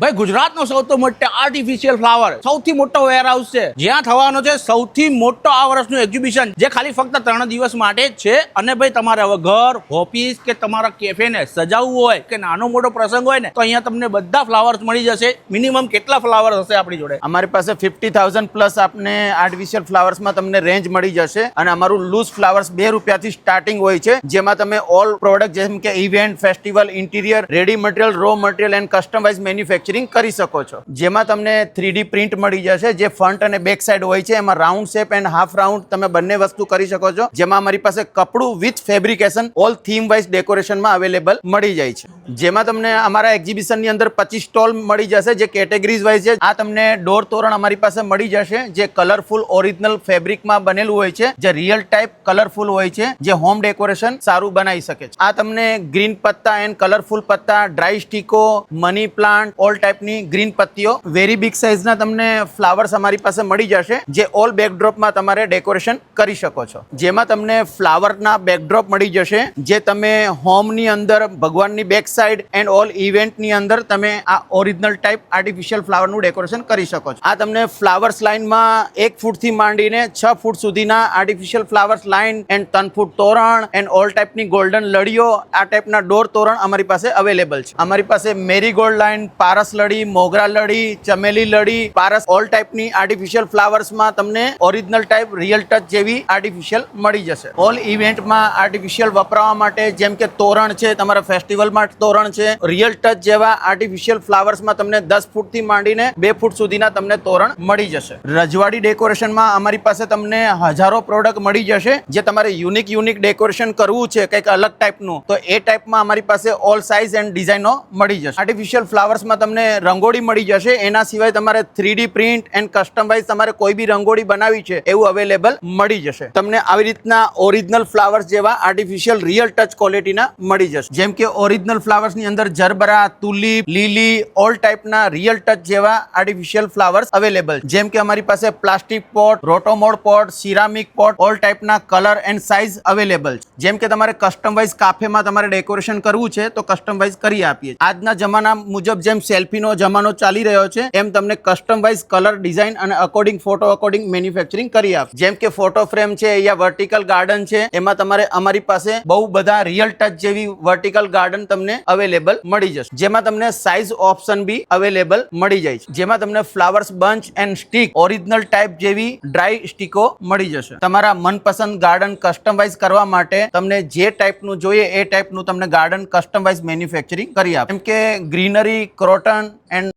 ભાઈ ગુજરાતનો સૌથી મોટો આર્ટિફિશિયલ ફ્લાવર સૌથી મોટો વેરહાઉસ છે જ્યાં થવાનો છે સૌથી મોટો આ વર્ષનું એક્ઝિબિશન જે ખાલી ફક્ત 3 દિવસ માટે જ છે। અને ભાઈ તમારે હવે ઘર ઓફિસ કે તમારા કેફેને સજાવવું હોય કે નાનો મોટો પ્રસંગ હોય ને તો અહીંયા તમને બધા ફ્લાવર્સ મળી જશે। મિનિમમ કેટલા ફ્લાવર હશે આપણી જોડે? અમારી પાસે 50,000 પ્લસ આપને આર્ટિફિશિયલ ફ્લાવર્સમાં તમને રેન્જ મળી જશે અને અમારું લૂઝ ફ્લાવર્સ 2 રૂપિયાથી સ્ટાર્ટિંગ હોય છે જેમાં તમે ઓલ પ્રોડક્ટ જેમ કે event festival interior ready material raw material and customize manufacturing કરી શકો છો। જેમાં તમને 3D પ્રિન્ટ મળી જશે જે ફ્રન્ટ અને બેક સાઈડ હોય છે। એમાં round shape and half round તમે બંને વસ્તુ કરી શકો છો। જેમાં અમારી પાસે કપડું with fabrication all theme wise ડેકોરેશનમાં અવેલેબલ મળી જાય છે। જેમાં તમને અમારા એક્ઝિબિશનની અંદર 25 સ્ટોલ મળી જશે જે કેટેગરીઝ વાઇઝ છે। આ તમને ડોર તોરણ અમારી પાસે મળી જશે જે કલરફુલ ઓરિજિનલ ફેબ્રિકમાં બનેલું હોય છે જે રિયલ ટાઈપ કલરફુલ હોય છે જે હોમ ડેકોરેશન સારું બનાવી શકે છે। આ તમને ગ્રીન પત્તા એન્ડ કલરફુલ પત્તા ડ્રાય સ્ટીકો મની પ્લાન્ટ ઓલ ટાઈપની ગ્રીન પત્તીઓ વેરી બિગ સાઇઝના તમને ફ્લાવર્સ અમારી પાસે મળી જશે જે ઓલ બેકડ્રોપમાં તમારે ડેકોરેશન કરી શકો છો। જેમાં તમને ફ્લાવરના બેકડ્રોપ મળી જશે જે તમે હોમની અંદર ભગવાનની બેક સાઈડ એન્ડ ઓલ ઇવેન્ટની અંદર તમે આ ઓરિજિનલ ટાઈપ આર્ટિફિશિયલ ફ્લાવરનું ડેકોરેશન કરી શકો છો। આ તમને ફ્લાવર્સ લાઇનમાં 1 ફૂટથી માંડીને 6 ફૂટ સુધીના આર્ટિફિશિયલ ફ્લાવર્સ લાઇન એન્ડ 3 ફૂટ તોરણ એન્ડ ઓલ ટાઈપની ગોલ્ડન લડીઓ આ ટાઈપના ડોર તોરણ અમારી પાસે અવેલેબલ છે। અમારી પાસે મેરીગોલ્ડ લાઇન પારસ લડી મોગરા લડી ચમેલી લડી પારસ ઓલ ટાઈપની આર્ટિફિશિયલ ફ્લાવર્સમાં તમને ઓરિજિનલ ટાઈપ રિયલ ટચ જેવી આર્ટિફિશિયલ મળી જશે। ઓલ ઇવેન્ટમાં આર્ટિફિશિયલ વપરાવા માટે જેમ કે તોરણ છે તમારા ફેસ્ટિવલમાં તોરણ છે રિયલ ટચ જેવા આર્ટિફિશિયલ ફ્લાવર્સમાં તમને 10 ફૂટથી માંડીને 2 ફૂટ સુધીના તમને તોરણ મળી જશે। રજવાડી ડેકોરેશનમાં અમારી પાસે તમને હજારો પ્રોડક્ટ મળી જશે જે તમારે યુનિક ડેકોરેશન કરવું છે કંઈક અલગ ટાઈપનું તો એ ટાઈપમાં અમારી પાસે ઓલ સાઇઝ એન્ડ ડિઝાઇનો મળી જશે। આર્ટિફિશિયલ ફ્લાવર્સમાં તમને રંગોળી મળી જશે। એના સિવાય તમારે 3D પ્રિન્ટ એન્ડ કસ્ટમાઇઝ તમારે કોઈ બી રંગોળી બનાવી છે એવું અવેલેબલ મળી જશે। તમને આવી રીતના ઓરિજિનલ ફ્લાવર્સ જેવા આર્ટિફિશિયલ રિયલ ટચ ક્વોલિટીના મળી જશે। જેમ કે ઓરિજિનલ ફ્લાવર્સની અંદર જરબરા તુલિપ લીલી ઓલ ટાઈપના રિયલ ટચ જેવા આર્ટિફિશિયલ ફ્લાવર્સ અવેલેબલ જેમ કે અમારી પાસે plastic pot rotomould pot ceramic pot all ટાઈપના કલર એન્ડ સાઇઝ અવેલેબલ છે। જેમ કે તમારે કસ્ટમાઇઝ કાફેમાં તમારે ડેકોરેશન કરવું છે તો કસ્ટમાઇઝ કરી આપીએ। આજના જમાના મુજબ જેમ સેલ્ફીનો જમાનો ચાલી રહ્યો છે એમ તમને કસ્ટમ વાઇઝ કલર ડિઝાઇન અને અકોર્ડિંગ ફોટો અકોર્ડિંગ મેન્યુફેક્ચરિંગ કરી આપે। જેમ કે ફોટો ફ્રેમ છે યા વર્ટિકલ ગાર્ડન છે એમાં તમારે અમારી પાસે બહુ બધા રિયલ ટચ જેવી વર્ટિકલ ગાર્ડન તમને અવેલેબલ મળી જશે જેમાં તમને સાઇઝ ઓપ્શન બી અવેલેબલ મળી જાય છે। જેમાં તમને flowers bunch and stick original type જેવી ડ્રાય સ્ટીકો મળી જશે। તમારા મનપસંદ ગાર્ડન કસ્ટમાઇઝ કરવા માટે તમને જે ટાઈપનું જોઈએ એ ટાઈપનું તમને ગાર્ડન કસ્ટમાઇઝ મેન્યુફેક્ચરિંગ કરી આપે। જેમ કે ગ્રીનરી ક્રોટન એન્ડ